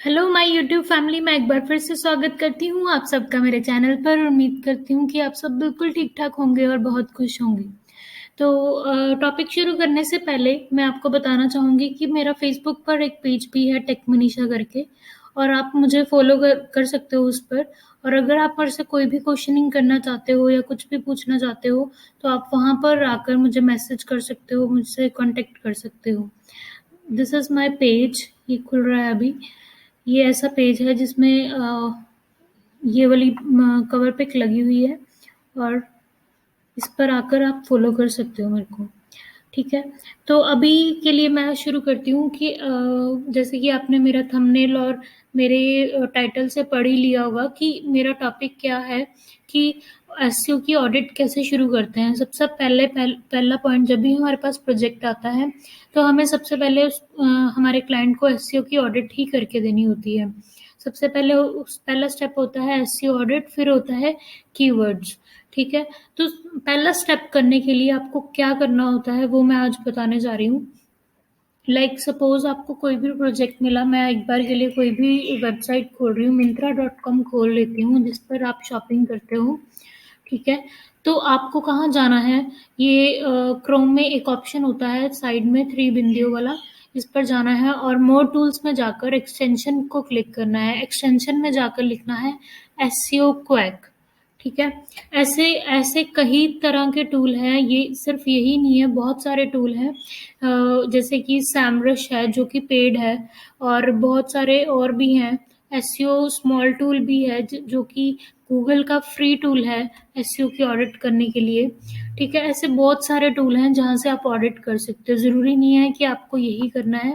Hello my YouTube family. मैं एक बार फिर से स्वागत करती हूँ आप सबका मेरे चैनल पर। उम्मीद करती हूँ कि आप सब बिल्कुल ठीक ठाक होंगे और बहुत खुश होंगे। तो टॉपिक शुरू करने से पहले मैं आपको बताना चाहूँगी कि मेरा फेसबुक पर एक पेज भी है, टेक मनीषा करके, और आप मुझे फॉलो कर सकते हो उस पर। और अगर आप मेरे से कोई भी क्वेश्चनिंग करना चाहते हो या कुछ भी पूछना चाहते हो तो आप वहाँ पर आकर मुझे मैसेज कर सकते हो, मुझसे कांटेक्ट कर सकते हो। दिस इज़ माय पेज, ये खुल रहा है अभी। ये ऐसा पेज है जिसमें ये वाली कवर पिक लगी हुई है और इस पर आकर आप फॉलो कर सकते हो मेरे को। ठीक है, तो अभी के लिए मैं शुरू करती हूँ कि जैसे कि आपने मेरा थंबनेल और मेरे टाइटल से पढ़ ही लिया होगा कि मेरा टॉपिक क्या है, कि एसईओ की ऑडिट कैसे शुरू करते हैं। सबसे पहला पॉइंट, जब भी हमारे पास प्रोजेक्ट आता है तो हमें सबसे पहले हमारे क्लाइंट को एसईओ की ऑडिट ही करके देनी होती है। सबसे पहले पहला स्टेप होता है एसईओ ऑडिट, फिर होता है कीवर्ड्स। ठीक है, तो पहला स्टेप करने के लिए आपको क्या करना होता है वो मैं आज बताने जा रही हूँ। लाइक सपोज आपको कोई भी प्रोजेक्ट मिला, मैं एक बार के लिए कोई भी वेबसाइट खोल रही हूँ, Myntra.com खोल लेती हूँ जिस पर आप शॉपिंग करते हो। ठीक है, तो आपको कहाँ जाना है, ये क्रोम में एक ऑप्शन होता है साइड में 3 बिंदियों वाला, इस पर जाना है और मोर टूल्स में जाकर एक्सटेंशन को क्लिक करना है। एक्सटेंशन में जाकर लिखना है एसईओ क्वैक। ठीक है, ऐसे ऐसे कई तरह के टूल हैं, ये सिर्फ यही नहीं है, बहुत सारे टूल हैं। जैसे कि सैमरश है जो कि पेड है, और बहुत सारे और भी हैं। एसईओ स्मॉल टूल भी है जो कि गूगल का फ्री टूल है एसईओ की ऑडिट करने के लिए। ठीक है, ऐसे बहुत सारे टूल हैं जहाँ से आप ऑडिट कर सकते हो, ज़रूरी नहीं है कि आपको यही करना है।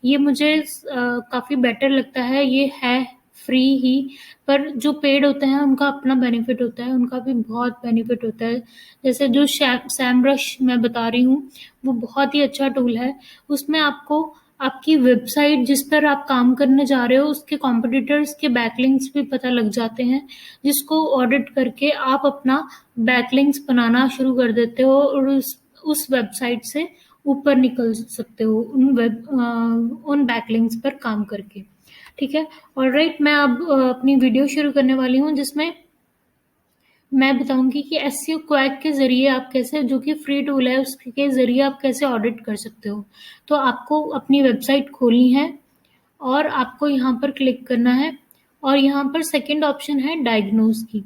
ये मुझे काफ़ी बेटर लगता है, ये है फ्री ही, पर जो पेड होते हैं उनका अपना बेनिफिट होता है, उनका भी बहुत बेनिफिट होता है। जैसे जो सैमरश मैं बता रही हूँ वो बहुत ही अच्छा टूल है। उसमें आपको आपकी वेबसाइट जिस पर आप काम करने जा रहे हो उसके कॉम्पिटिटर्स के बैकलिंक्स भी पता लग जाते हैं, जिसको ऑडिट करके आप अपना बैकलिंक्स बनाना शुरू कर देते हो और उस वेबसाइट से ऊपर निकल सकते हो उन बैकलिंक्स पर काम करके। ठीक है, ऑलराइट, मैं अब अपनी वीडियो शुरू करने वाली हूँ जिसमें मैं बताऊंगी कि एसईओ क्वैक के ज़रिए आप कैसे, जो कि फ्री टूल है उसके ज़रिए आप कैसे ऑडिट कर सकते हो। तो आपको अपनी वेबसाइट खोलनी है और आपको यहाँ पर क्लिक करना है और यहाँ पर सेकंड ऑप्शन है डायग्नोज की।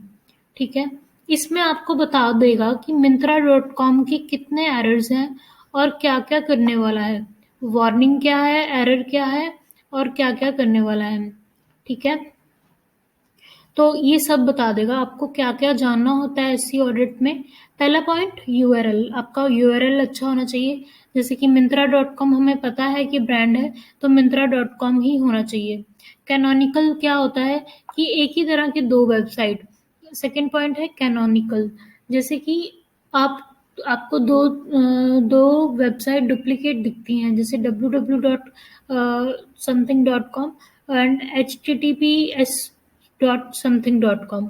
ठीक है, इसमें आपको बता देगा कि Myntra.com के कितने एरर्स हैं और क्या-क्या करने वाला है, वार्निंग क्या है, एरर क्या है और क्या-क्या करने वाला है। ठीक है, तो ये सब बता देगा आपको क्या-क्या जानना होता है एसईओ ऑडिट में। पहला पॉइंट यूआरएल, आपका यूआरएल अच्छा होना चाहिए। जैसे कि Myntra.com हमें पता है कि ब्रांड है तो Myntra.com ही होना चाहिए। कैनोनिकल क्या होता है कि एक ही तरह की 2 वेबसाइट। सेकंड पॉइंट है कैनोनिकल, जैसे कि आप आपको दो वेबसाइट डुप्लीकेट दिखती हैं, जैसे www.something.com एंड https.something.com।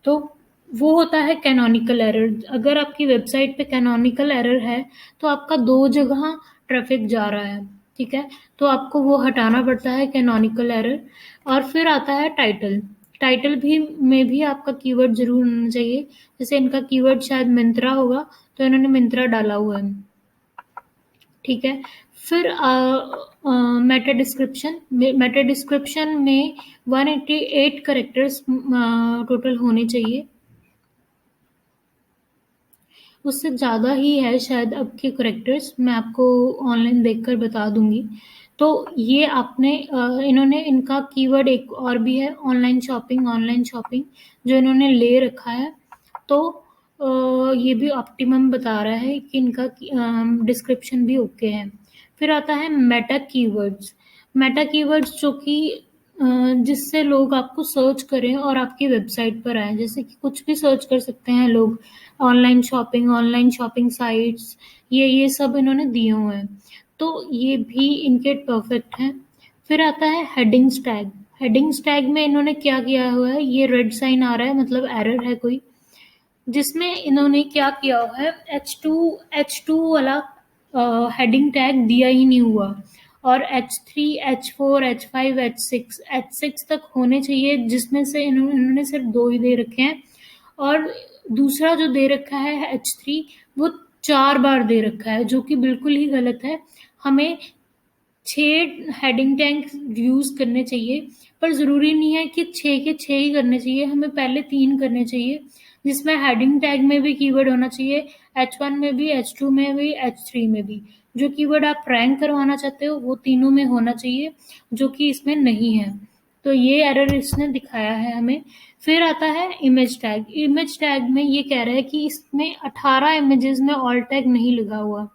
तो वो होता है कैनोनिकल एरर। अगर आपकी वेबसाइट पे कैनोनिकल एरर है तो आपका 2 जगह ट्रैफिक जा रहा है। ठीक है, तो आपको वो हटाना पड़ता है कैनोनिकल एरर। और फिर आता है टाइटल। टाइटल भी में भी आपका कीवर्ड ज़रूर होना चाहिए। जैसे इनका कीवर्ड शायद मिंत्रा होगा तो इन्होंने मिंत्रा डाला हुआ है। ठीक है, फिर मेटा डिस्क्रिप्शन में 188 करेक्टर्स टोटल होने चाहिए, उससे ज़्यादा ही है शायद अब के करेक्टर्स, मैं आपको ऑनलाइन देखकर बता दूंगी। तो ये आपने इन्होंने इनका कीवर्ड एक और भी है, ऑनलाइन शॉपिंग जो इन्होंने ले रखा है। तो ये भी ऑप्टिमम बता रहा है कि इनका डिस्क्रिप्शन भी ओके है। फिर आता है मेटा कीवर्ड्स जो कि जिससे लोग आपको सर्च करें और आपकी वेबसाइट पर आए। जैसे कि कुछ भी सर्च कर सकते हैं लोग, ऑनलाइन शॉपिंग साइट्स, ये सब इन्होंने दिए हुए हैं, तो ये भी इनके परफेक्ट हैं। फिर आता है हेडिंग्स टैग में इन्होंने क्या किया हुआ है, ये रेड साइन आ रहा है मतलब एरर है कोई, जिसमें इन्होंने क्या किया हुआ है, H2 वाला हेडिंग टैग दिया ही नहीं हुआ। और H3, H4, H5, H6 तक होने चाहिए, जिसमें से इन्होंने सिर्फ 2 ही दे रखे हैं। और दूसरा जो दे रखा है H3, वो 4 बार दे रखा है, जो कि बिल्कुल ही गलत है। हमें 6 हेडिंग टैग यूज़ करने चाहिए, पर ज़रूरी नहीं है कि 6 के 6 ही करने चाहिए, हमें पहले 3 करने चाहिए, जिसमें हेडिंग टैग में भी कीवर्ड होना चाहिए, H1 में भी, H2 में भी, H3 में भी। जो कीवर्ड आप रैंक करवाना चाहते हो वो तीनों में होना चाहिए, जो कि इसमें नहीं है। तो ये एरर इसने दिखाया है हमें। फिर आता है इमेज टैग। इमेज टैग में ये कह रहा है कि इसमें 18 इमेजेस में ऑल टैग नहीं लगा हुआ,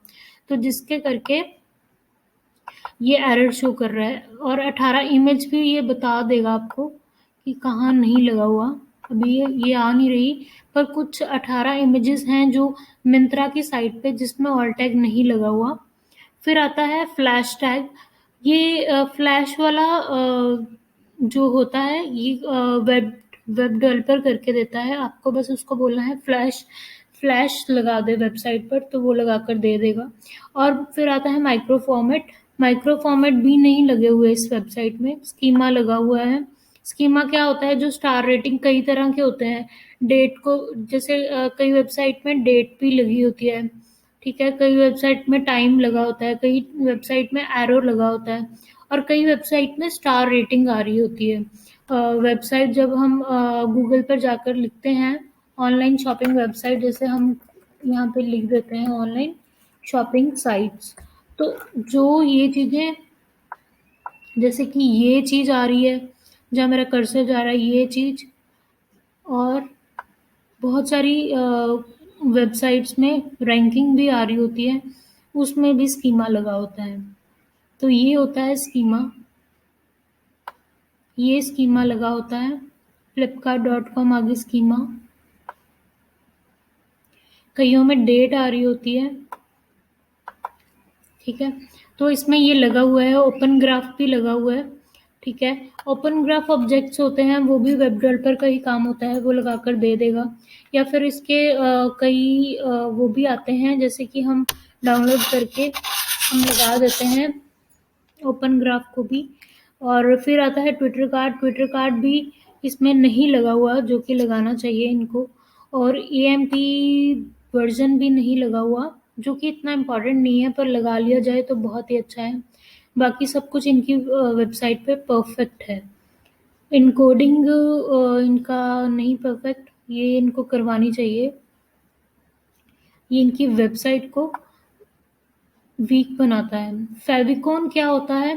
तो जिसके करके ये एरर शो कर रहा है। और 18 इमेज भी ये बता देगा आपको कि कहाँ नहीं लगा हुआ। अभी ये आ नहीं रही, पर कुछ 18 इमेजेस हैं जो मिंत्रा की साइट पे जिसमें ऑल टैग नहीं लगा हुआ। फिर आता है फ्लैश टैग। ये फ्लैश वाला जो होता है, ये वेब वेब डेवलपर करके देता है, आपको बस उसको बोलना है फ्लैश फ्लैश लगा दे वेबसाइट पर, तो वो लगा कर दे देगा। और फिर आता है माइक्रो फॉर्मेट। माइक्रो फॉर्मेट भी नहीं लगे हुए इस वेबसाइट में, स्कीमा लगा हुआ है। स्कीमा क्या होता है? जो स्टार रेटिंग कई तरह के होते हैं, डेट को जैसे कई वेबसाइट में डेट भी लगी होती है, ठीक है, कई वेबसाइट में टाइम लगा होता है, कई वेबसाइट में एरो लगा होता है, और कई वेबसाइट में स्टार रेटिंग आ रही होती है। वेबसाइट जब हम गूगल पर जाकर लिखते हैं ऑनलाइन शॉपिंग वेबसाइट, जैसे हम यहाँ पे लिख देते हैं ऑनलाइन शॉपिंग साइट्स, तो जो ये चीज़ें, जैसे कि ये चीज़ आ रही है जहाँ मेरा कर्सर जा रहा है, ये चीज़, और बहुत सारी वेबसाइट्स में रैंकिंग भी आ रही होती है, उसमें भी स्कीमा लगा होता है। तो ये होता है स्कीमा, ये स्कीमा लगा होता है। flipkart.com आगे स्कीमा, कईयों में डेट आ रही होती है, ठीक है, तो इसमें ये लगा हुआ है। ओपन ग्राफ भी लगा हुआ है, ठीक है। ओपन ग्राफ ऑब्जेक्ट्स होते हैं, वो भी वेब डेवलपर का ही काम होता है, वो लगा कर दे देगा। या फिर इसके कई वो भी आते हैं, जैसे कि हम डाउनलोड करके हम लगा देते हैं ओपन ग्राफ को भी। और फिर आता है ट्विटर कार्ड। ट्विटर कार्ड भी इसमें नहीं लगा हुआ, जो कि लगाना चाहिए इनको। और EMP वर्जन भी नहीं लगा हुआ, जो कि इतना इम्पोर्टेंट नहीं है, पर लगा लिया जाए तो बहुत ही अच्छा है। बाकी सब कुछ इनकी वेबसाइट पे परफेक्ट है। इनकोडिंग इनका नहीं परफेक्ट, ये इनको करवानी चाहिए। ये इनकी वेबसाइट को वीक बनाता है। फेविकॉन क्या होता है?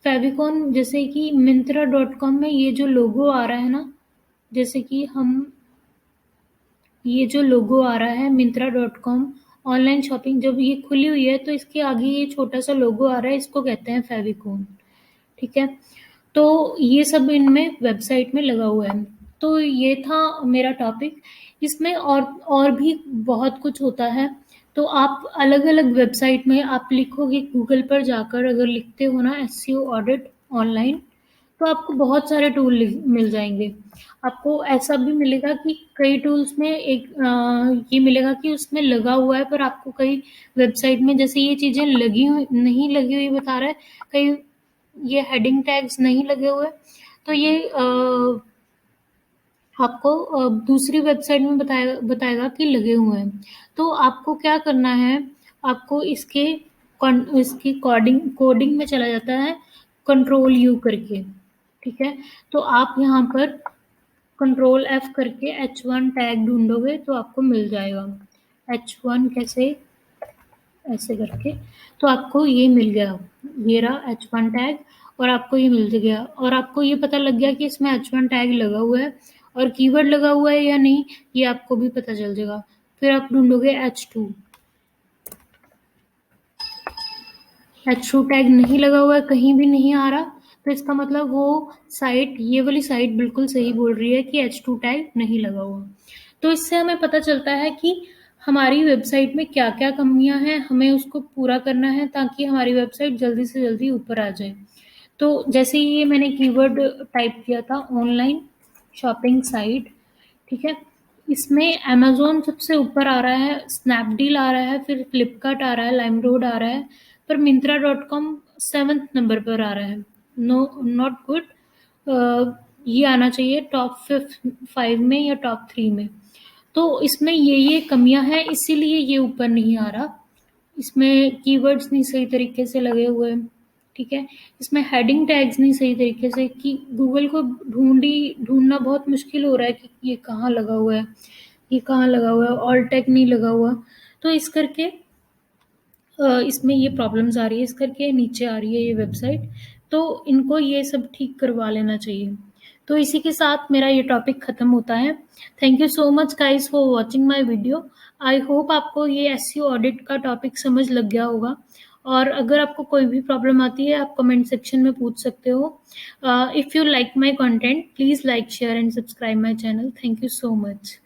फेविकॉन जैसे कि Myntra.com में ये जो लोगो आ रहा है ना, जैसे कि हम ये जो लोगो आ रहा है Myntra.com ऑनलाइन शॉपिंग, जब ये खुली हुई है तो इसके आगे ये छोटा सा लोगो आ रहा है, इसको कहते हैं फेविकॉन, ठीक है। तो ये सब इनमें वेबसाइट में लगा हुआ है। तो ये था मेरा टॉपिक। इसमें और भी बहुत कुछ होता है। तो आप अलग-अलग वेबसाइट में आप लिखोगे गूगल पर जाकर, अगर लिखते हो ना SEO ऑडिट ऑनलाइन, तो आपको बहुत सारे टूल मिल जाएंगे। आपको ऐसा भी मिलेगा कि कई टूल्स में ये मिलेगा कि उसमें लगा हुआ है, पर आपको कई वेबसाइट में जैसे ये चीज़ें लगी हुई नहीं लगी हुई बता रहा है, कई ये हेडिंग टैग्स नहीं लगे हुए, तो ये आपको दूसरी वेबसाइट में बताएगा कि लगे हुए हैं। तो आपको क्या करना है, आपको इसकी कोडिंग में चला जाता है Ctrl+U करके, ठीक है। तो आप यहाँ पर Ctrl+F करके H1 टैग ढूंढोगे तो आपको मिल जाएगा। H1 कैसे, ऐसे करके, तो आपको ये मिल गया, ये रहा H1 टैग, और आपको ये मिल गया, और आपको ये पता लग गया कि इसमें H1 टैग लगा हुआ है और कीवर्ड लगा हुआ है या नहीं, ये आपको भी पता चल जाएगा। फिर आप ढूंढोगे H2 टैग नहीं लगा हुआ है, कहीं भी नहीं आ रहा, तो इसका मतलब वो साइट, ये वाली साइट बिल्कुल सही बोल रही है कि H2 टैग नहीं लगा हुआ। तो इससे हमें पता चलता है कि हमारी वेबसाइट में क्या-क्या कमियां हैं, हमें उसको पूरा करना है ताकि हमारी वेबसाइट जल्दी से जल्दी ऊपर आ जाए। तो जैसे ये मैंने कीवर्ड टाइप किया था ऑनलाइन शॉपिंग साइट, ठीक है, इसमें अमेज़न सबसे ऊपर आ रहा है, स्नैपडील आ रहा है, फिर फ्लिपकार्ट आ रहा है, लाइमरोड आ रहा है, पर Myntra.com 7th नंबर पर आ रहा है। No, not good. ये आना चाहिए टॉप 5 में या टॉप 3 में। तो इसमें ये कमियां हैं, इसीलिए ये ऊपर नहीं आ रहा। इसमें कीवर्ड्स नहीं सही तरीके से लगे हुए हैं, ठीक है। इसमें हेडिंग टैग्स नहीं सही तरीके से, कि गूगल को ढूंढना बहुत मुश्किल हो रहा है कि ये कहाँ लगा हुआ है, ये कहाँ लगा हुआ है, ऑल टैग नहीं लगा हुआ। तो इस करके इसमें ये प्रॉब्लम्स आ रही है, इस करके नीचे आ रही है ये वेबसाइट। तो इनको ये सब ठीक करवा लेना चाहिए। तो इसी के साथ मेरा ये टॉपिक खत्म होता है। Thank you so much guys for watching my video. I hope आपको ये एसईओ ऑडिट का टॉपिक समझ लग गया होगा। और अगर आपको कोई भी प्रॉब्लम आती है, आप कमेंट सेक्शन में पूछ सकते हो। If you like my content, please like, share and subscribe my channel. Thank you so much.